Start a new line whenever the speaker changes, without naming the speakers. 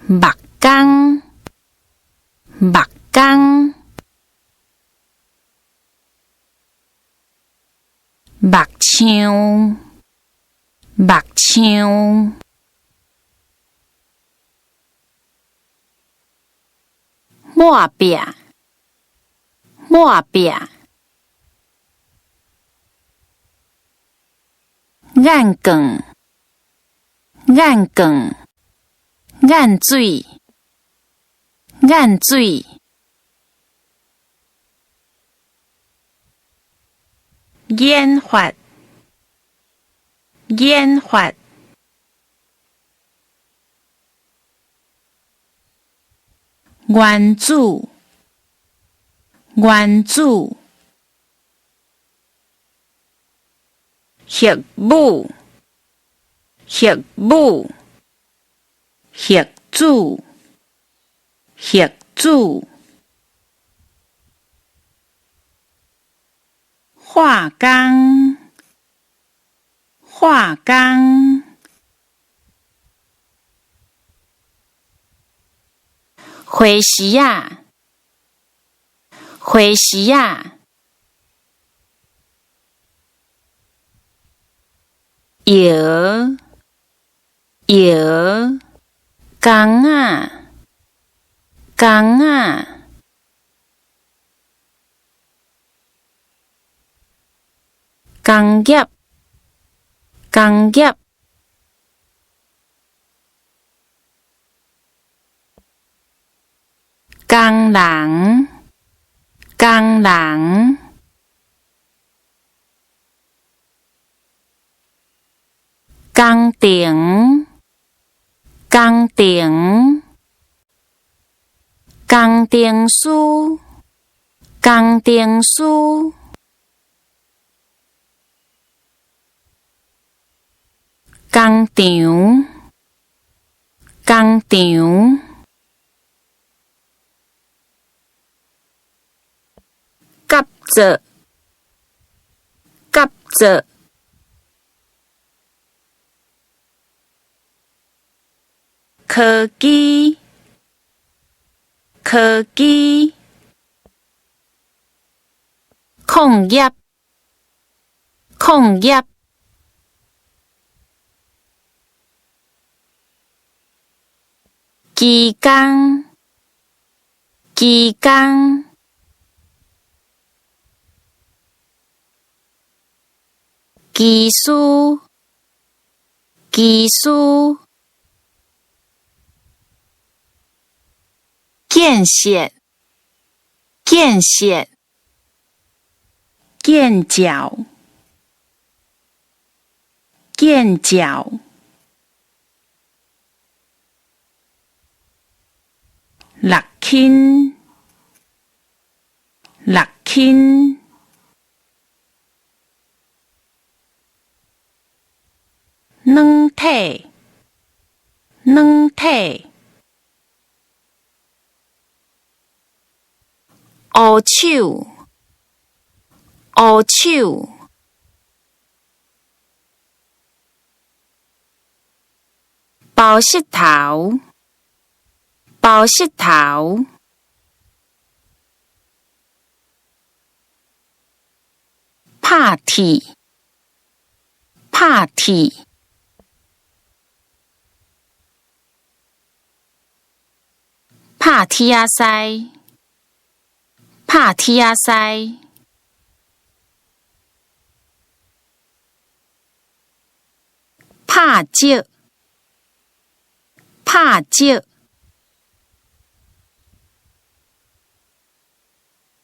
目光，目光，目睭，目睭，抹壁，抹壁，眼光，眼光，眼水，眼水，眼发，眼发，原子，原子，核武，核武，核子，核子，化工，化工，花时仔，花时仔，摇，摇，工仔，工仔，工业，工业，工人，工人，工程，工程，工程师，工程师，工场，工场，甲座，甲座，科技，科技，矿业，矿业，技工，技工，技师，技师，建设，建设，建脚，建脚，六轻，六轻，软体，软体，乌手，乌手，包膝头，包膝头，拍铁，拍铁，拍铁仔师，拍铁仔师，拍石，拍石。